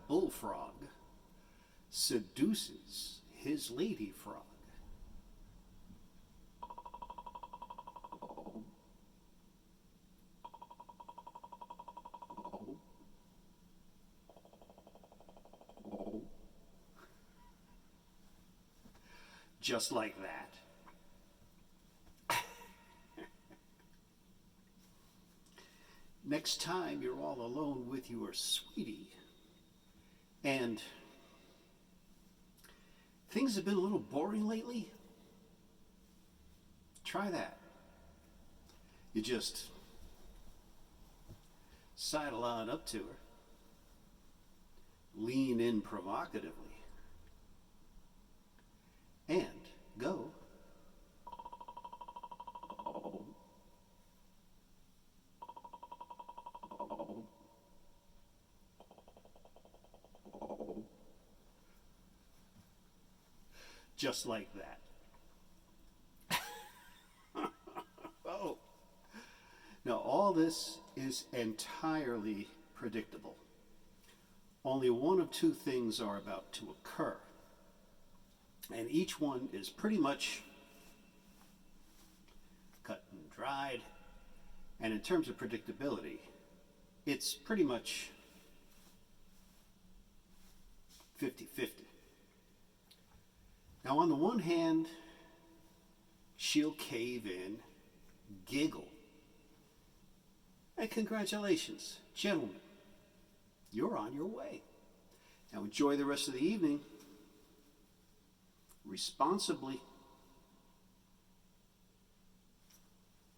bullfrog seduces his lady frog. Just like that. Next time you're all alone with your sweetie and things have been a little boring lately, try that. You just sidle on up to her, lean in provocatively, and go. Just like that. Oh. Now, all this is entirely predictable. Only one of two things are about to occur. And each one is pretty much cut and dried. And in terms of predictability, it's pretty much 50-50. Now, on the one hand, she'll cave in, giggle, and congratulations, gentlemen, you're on your way. Now enjoy the rest of the evening responsibly.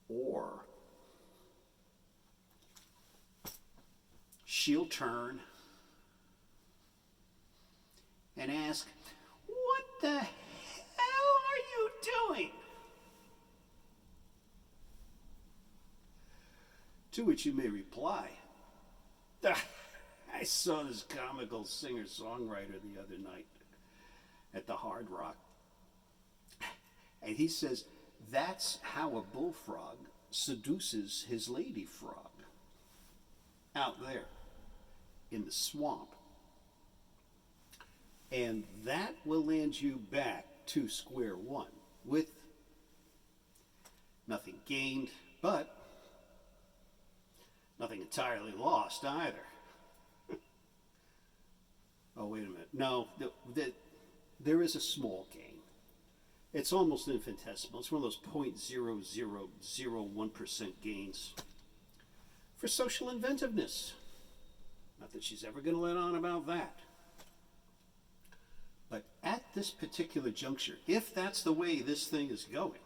Or she'll turn and ask, "What the hell are you doing?" To which you may reply, "I saw this comical singer-songwriter the other night at the Hard Rock. And he says that's how a bullfrog seduces his lady frog out there in the swamp." And that will land you back to square one with nothing gained, but nothing entirely lost either. Oh, wait a minute. No, there is a small gain. It's almost infinitesimal. It's one of those 0.0001% gains for social inventiveness. Not that she's ever going to let on about that. But at this particular juncture, if that's the way this thing is going,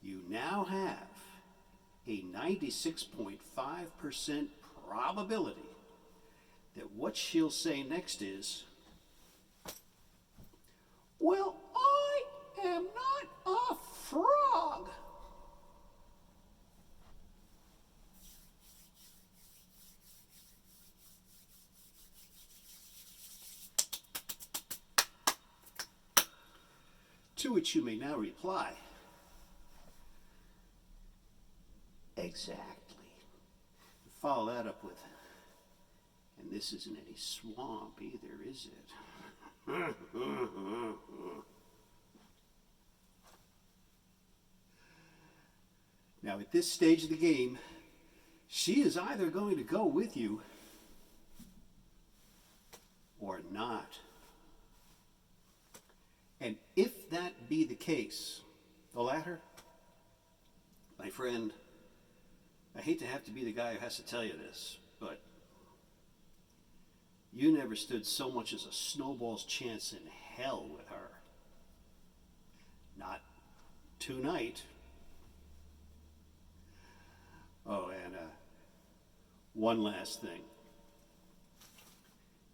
you now have a 96.5% probability that what she'll say next is, "Well, I am not a frog." To which you may now reply, "Exactly." Follow that up with, "And this isn't any swamp either, is it?" Now, at this stage of the game, she is either going to go with you or not. And if that be the case, the latter, my friend, I hate to have to be the guy who has to tell you this, but you never stood so much as a snowball's chance in hell with her. Not tonight. Oh, and one last thing.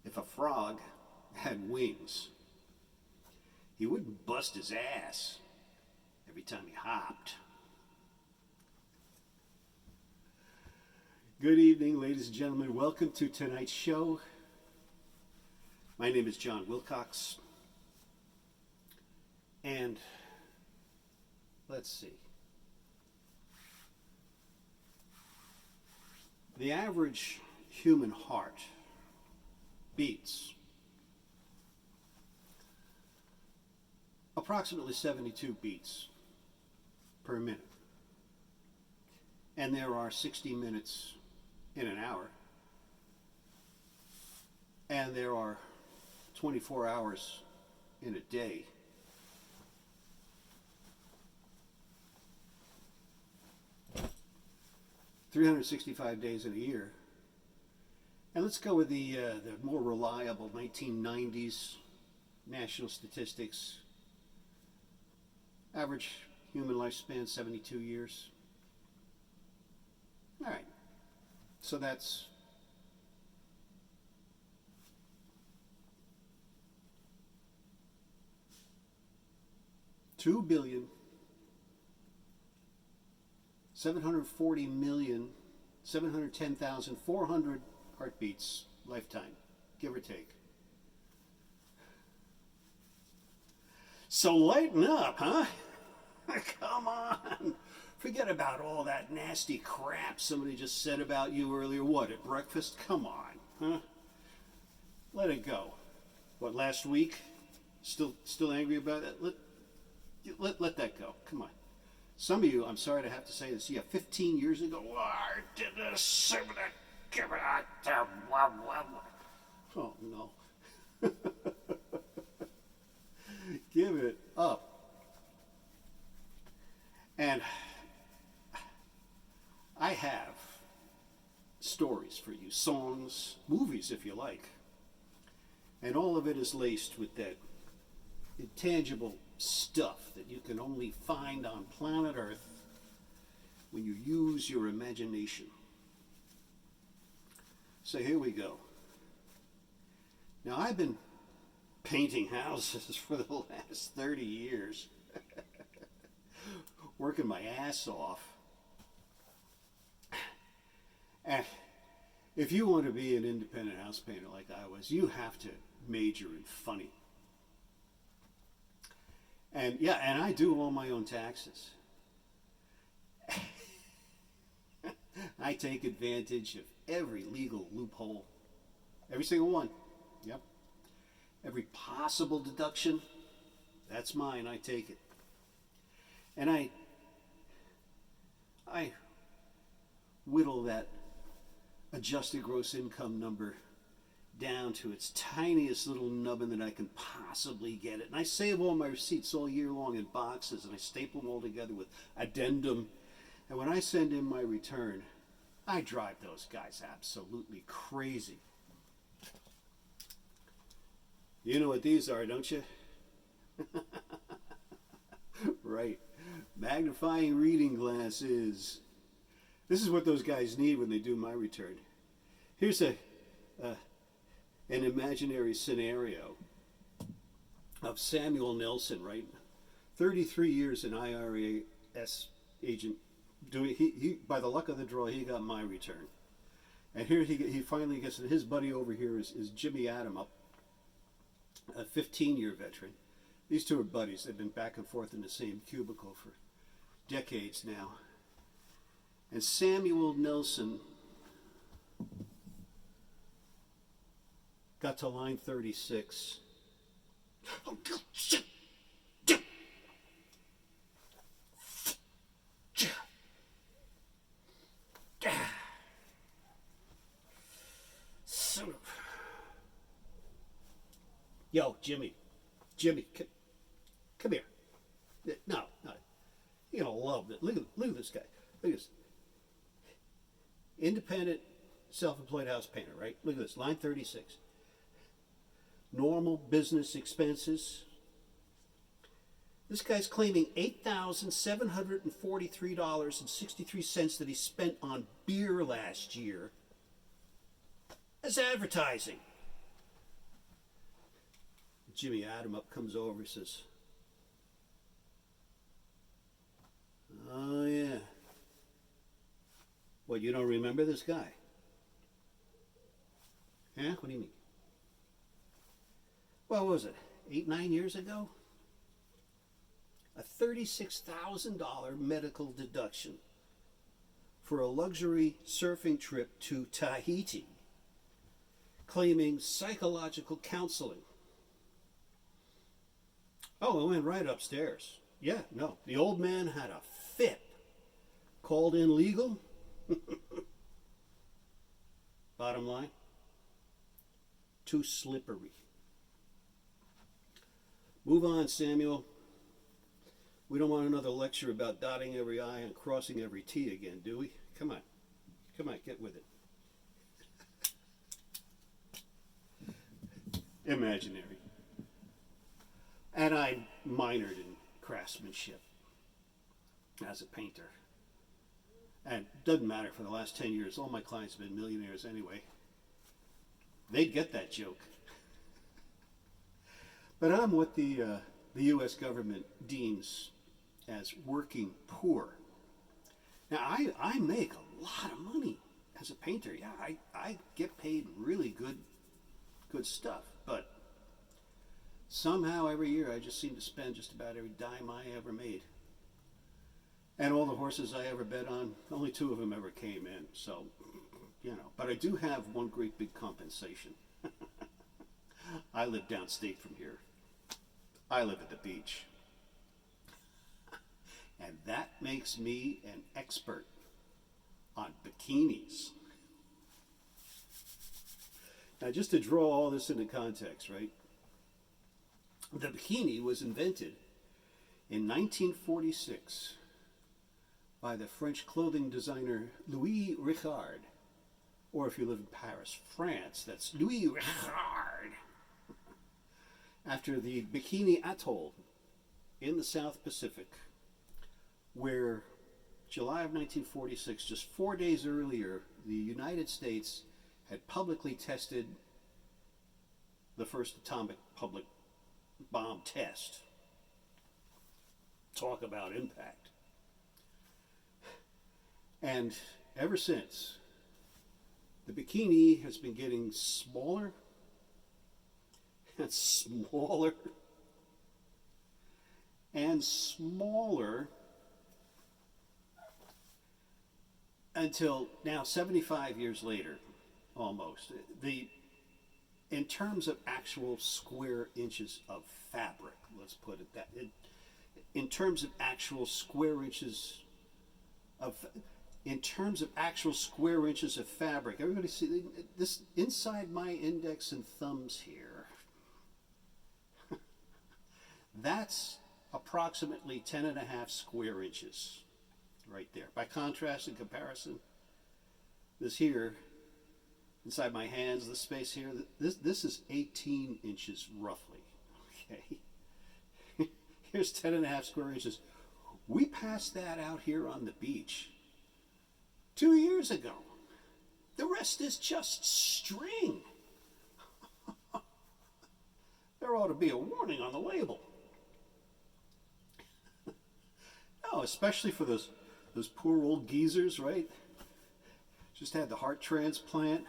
If a frog had wings, he wouldn't bust his ass every time he hopped. Good evening, ladies and gentlemen. Welcome to tonight's show. My name is John Willcox. And let's see. The average human heart beats. Approximately 72 beats per minute. And there are 60 minutes in an hour. And there are 24 hours in a day. $365 days in a year. And let's go with the more reliable 1990s national statistics. Average human lifespan 72 years. All right. So that's $2,740,710,400 heartbeats lifetime, give or take. So lighten up, huh? Come on. Forget about all that nasty crap somebody just said about you earlier. What, at breakfast? Come on, huh? Let it go. What, last week? Still angry about it? Let that go. Come on. Some of you, I'm sorry to have to say this, 15 years ago, I did this. Oh, no. Give it up. And I have stories for you, songs, movies if you like. And all of it is laced with that intangible stuff that you can only find on planet Earth when you use your imagination. So here we go. Now I've been painting houses for the last 30 years. Working my ass off. And if you want to be an independent house painter like I was, you have to major in funny. And yeah, and I do all my own taxes. I take advantage of every legal loophole. Every single one. Yep. Every possible deduction, that's mine. I take it. And I whittle that adjusted gross income number down to its tiniest little nubbin that I can possibly get it. And I save all my receipts all year long in boxes, and I staple them all together with addendum. And when I send in my return, I drive those guys absolutely crazy. You know what these are, don't you? Right. Magnifying reading glasses. This is what those guys need when they do my return. Here's an imaginary scenario of Samuel Nelson, right? 33 years an IRS agent. He by the luck of the draw, he got my return. And here he finally gets it. His buddy over here is Jimmy Adamup, a 15-year veteran. These two are buddies. They've been back and forth in the same cubicle for decades now. And Samuel Nelson got to line 36. Oh, shit. Son of... Yo, Jimmy, come here. No, you're gonna love it. Look at this guy. Look at this. Independent, self-employed house painter, right? Look at this, line 36. Normal business expenses. This guy's claiming $8,743.63 that he spent on beer last year as advertising. Jimmy Adamup comes over and says, "Oh yeah. What, you don't remember this guy? Huh? What do you mean? Well, what was it, 8-9 years ago? A $36,000 medical deduction for a luxury surfing trip to Tahiti. claiming psychological counseling. Oh, it went right upstairs. Yeah, no, the old man had a fit. Called in legal. Bottom line, too slippery. Move on, Samuel. We don't want another lecture about dotting every I and crossing every T again, do we? Come on. Come on, get with it. Imaginary. And I minored in craftsmanship as a painter. And it doesn't matter, for the last 10 years, all my clients have been millionaires anyway. They'd get that joke. But I'm what the U.S. government deems as working poor. Now, I make a lot of money as a painter. Yeah, I get paid really good stuff. But somehow every year I just seem to spend just about every dime I ever made. And all the horses I ever bet on, only 2 of them ever came in. So, you know, but I do have one great big compensation. I live downstate from here. I live at the beach. And that makes me an expert on bikinis. Now, just to draw all this into context, right? The bikini was invented in 1946 by the French clothing designer Louis Richard. Or if you live in Paris, France, that's Louis Richard. After the Bikini Atoll in the South Pacific, where July of 1946, just 4 days earlier, the United States had publicly tested the first atomic public bomb test. Talk about impact. And ever since, the bikini has been getting smaller and smaller and smaller until now, 75 years later, almost. In terms of actual square inches of fabric, let's put it that. In terms of actual square inches of fabric, everybody see this inside my index and thumbs here. That's approximately 10.5 square inches right there. By contrast and comparison, this here, inside my hands, this space here, this is 18 inches roughly. Okay. Here's 10.5 square inches. We passed that out here on the beach 2 years ago. The rest is just string. There ought to be a warning on the label. No, especially for those poor old geezers, right? Just had the heart transplant,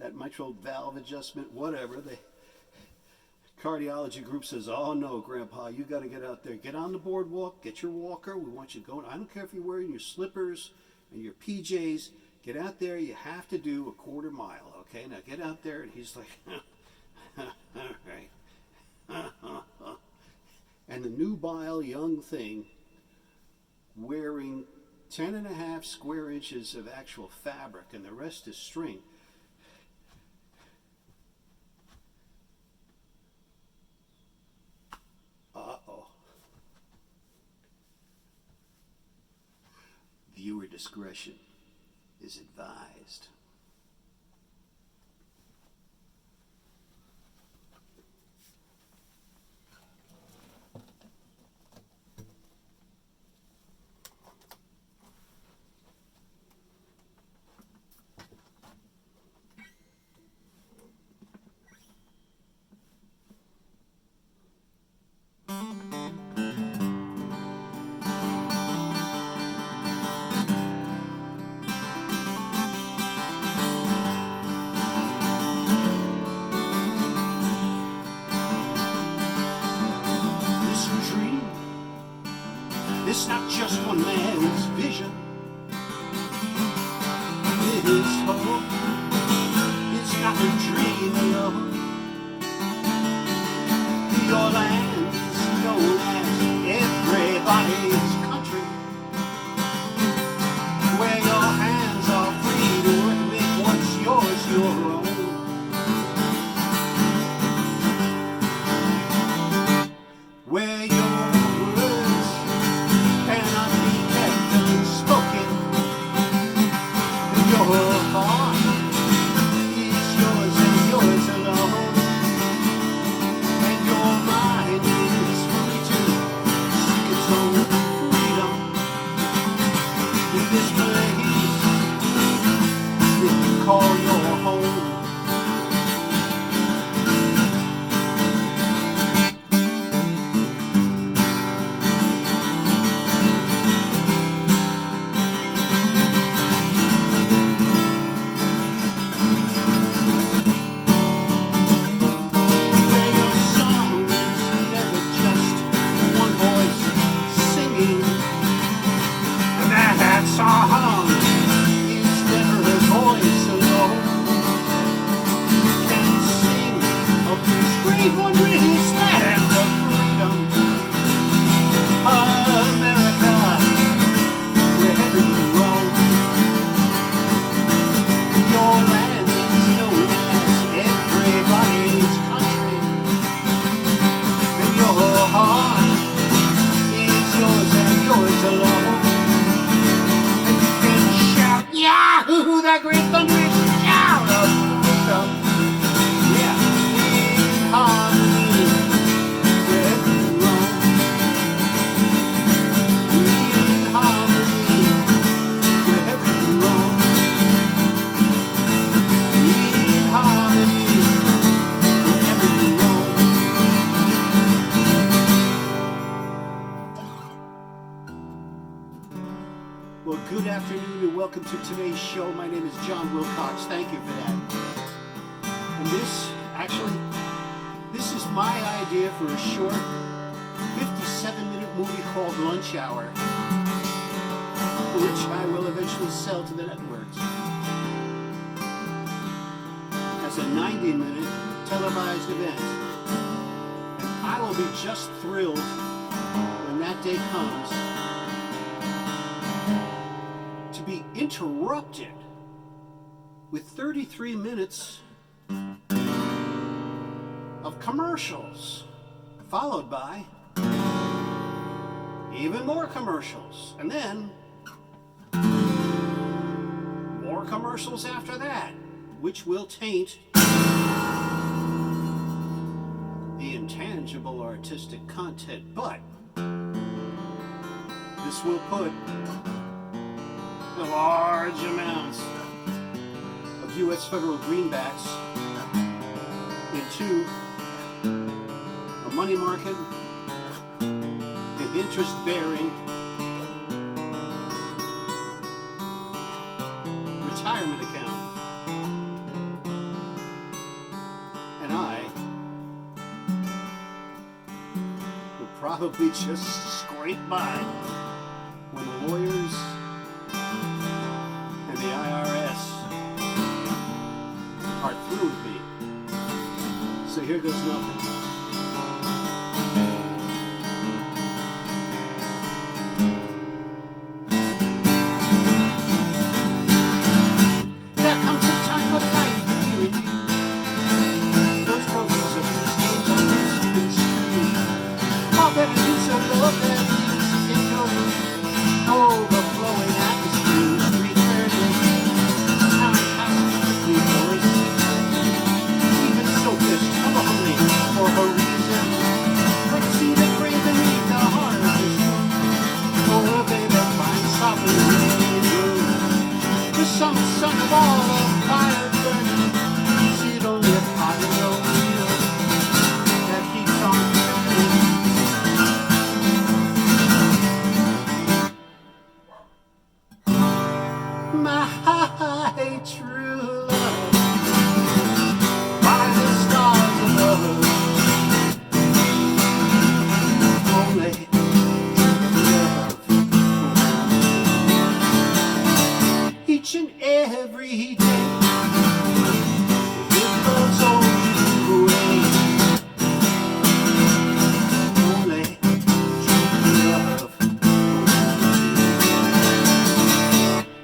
that mitral valve adjustment, whatever. The cardiology group says, oh no, Grandpa, you got to get out there. Get on the boardwalk, get your walker. We want you going. I don't care if you're wearing your slippers and your PJs. Get out there. You have to do a quarter mile, okay? Now get out there. And he's like, all right. And the nubile young thing wearing 10.5 square inches of actual fabric and the rest is string. Uh-oh. Viewer discretion is advised. It's not just one man's vision. It is hope. It's not a dream. wondrous land of freedom, America, wherever you roam. Your land is known as everybody's country, and your heart is yours and yours alone. And you can shout, Yahoo! That great thunderous shout of freedom. Yeah, in harmony, wherever you roam. In harmony, wherever you roam. In harmony, wherever you roam. Well, good afternoon and welcome to today's show. My name is John Willcox. Thank you for that. And this is my idea for a short 57-minute movie called Lunch Hour, which I will eventually sell to the networks as a 90-minute televised event. And I will be just thrilled when that day comes to be interrupted with 33 minutes of commercials, followed by even more commercials, and then more commercials after that, which will taint the intangible artistic content, but this will put the large amounts of U.S. federal greenbacks into a money market, the interest-bearing retirement account, and I will probably just scrape by when the lawyers and the IRS are through with me. So here goes nothing. There comes a time of life here in you. Those trophies of these games are loose and strewn. All that is of love that is in your overflowing atmosphere. Returning. Time passes quickly for us. Even so pissed, I'm only for a reason. Let's see the grave beneath the heart of this room. For a baby finds sovereign room. The summer sun of all of fire burning. See it only a part of your wheel that keeps on turning. My true love, by the stars above, only true love. Each and every day, it goes on away. Only true love.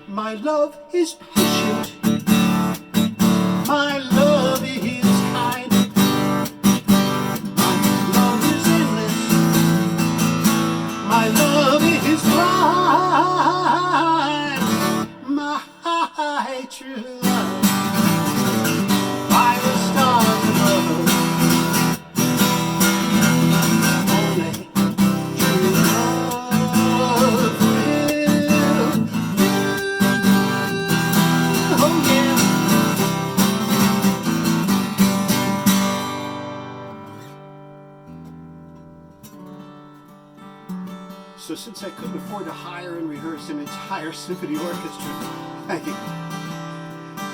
My love is patient. My love is kind. My love is endless. My love is blind. My true love, by the stars above, only true love will. Oh yeah. So since I couldn't afford to hire and rehearse an entire symphony orchestra,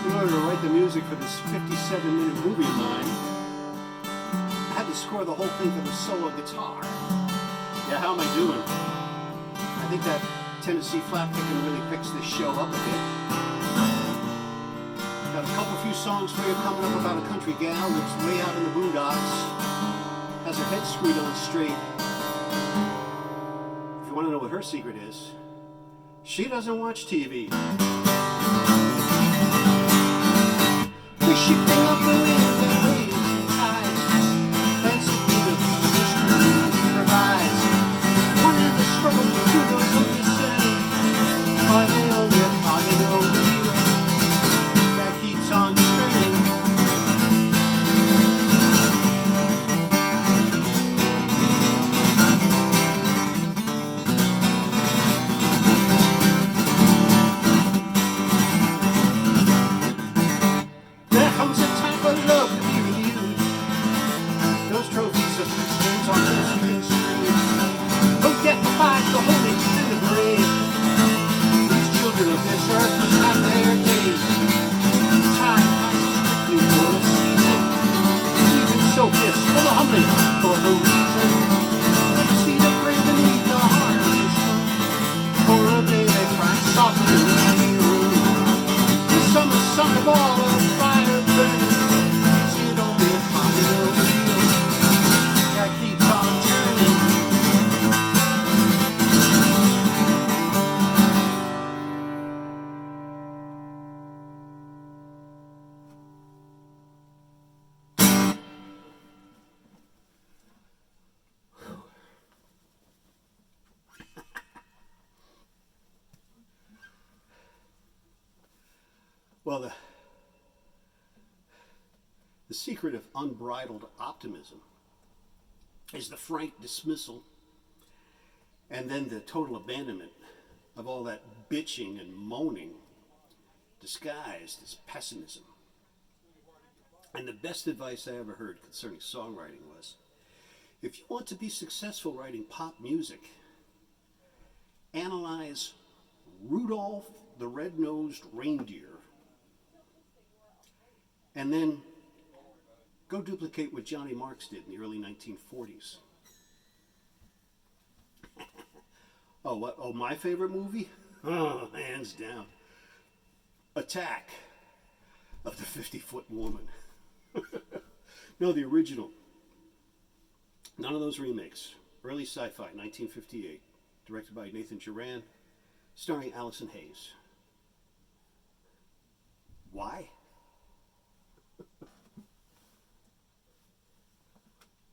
in order to write the music for this 57-minute movie of mine, I had to score the whole thing for the solo guitar. Yeah, how am I doing? I think that Tennessee flat picking really picks this show up a bit. Got a few songs for you coming up about a country gal that's way out in the boondocks. has her head screwed on straight. If you want to know what her secret is, she doesn't watch TV. Fishing up the wind and waves and tides, that's the freedom history provides. One in the struggle to those who descend, but they'll get caught in a wheel that keeps on turning. There comes a time for love to be renewed. Those trophies of Christians are misconstrued. Forget the fight, the holy and the brave. These children of this earth must have their days. Time passes quickly for a season. Even so, this for the humbling, for the reason. Let us see the brave beneath the heart of this room. For a day they cry softly in the room. The summer sun of all of fire burning. Is it only a final wheel that keeps on turning? Well, the secret of unbridled optimism is the frank dismissal and then the total abandonment of all that bitching and moaning disguised as pessimism. And the best advice I ever heard concerning songwriting was, if you want to be successful writing pop music, analyze Rudolph the Red-Nosed Reindeer and then go duplicate what Johnny Marks did in the early 1940s. Oh, what? Oh, my favorite movie? Oh, hands down. Attack of the 50-Foot Woman. No, the original. None of those remakes. Early sci-fi, 1958. Directed by Nathan Duran. Starring Allison Hayes. Why?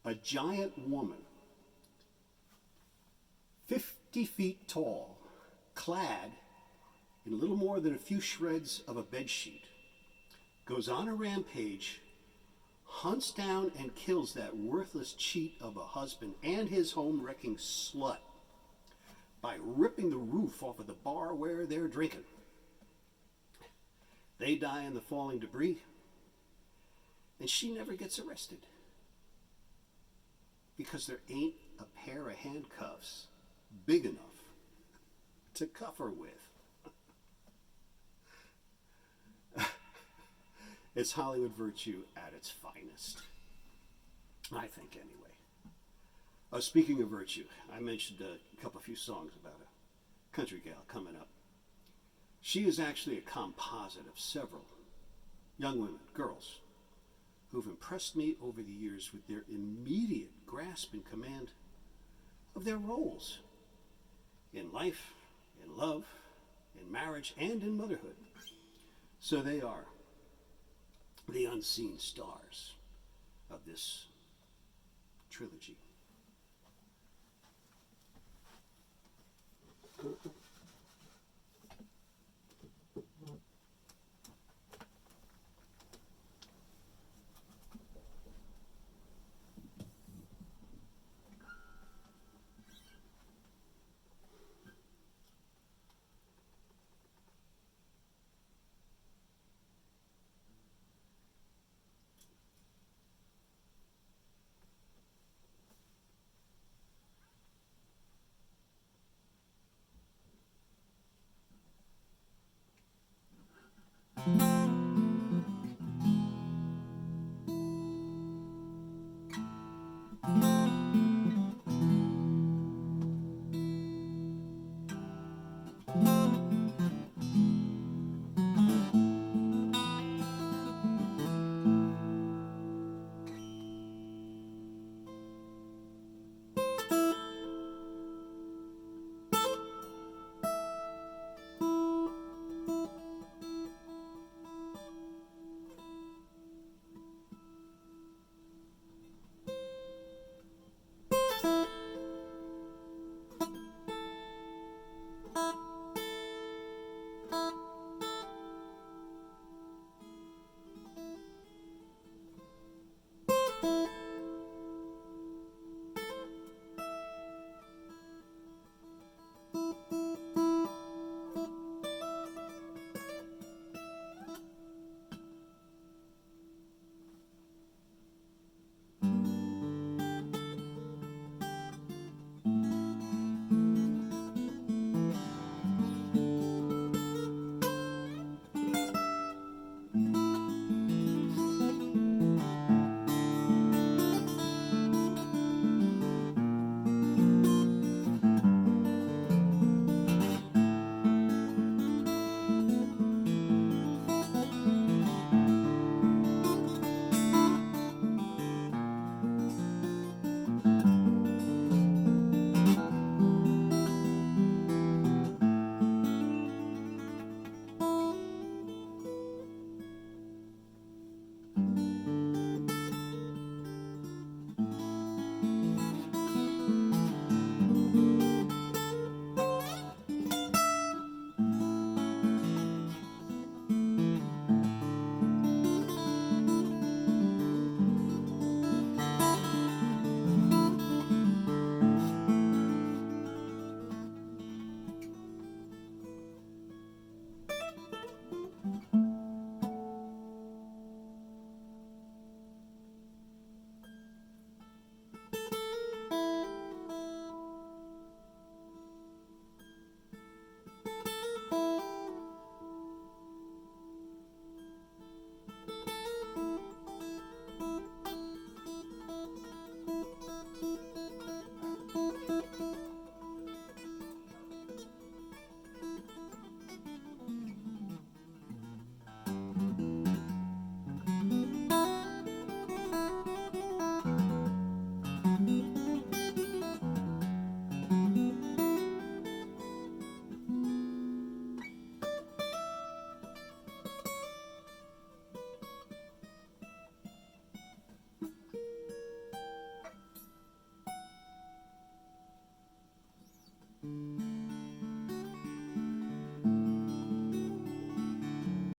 A giant woman, 50 feet tall, clad in little more than a few shreds of a bedsheet, goes on a rampage, hunts down and kills that worthless cheat of a husband and his home-wrecking slut by ripping the roof off of the bar where they're drinking. They die in the falling debris, and she never gets arrested. Because there ain't a pair of handcuffs big enough to cuff her with. It's Hollywood virtue at its finest. I think, anyway. Speaking of virtue, I mentioned a few songs about a country gal coming up. She is actually a composite of several young women, girls, who've impressed me over the years with their immediate grasp and command of their roles in life, in love, in marriage, and in motherhood. So they are the unseen stars of this trilogy.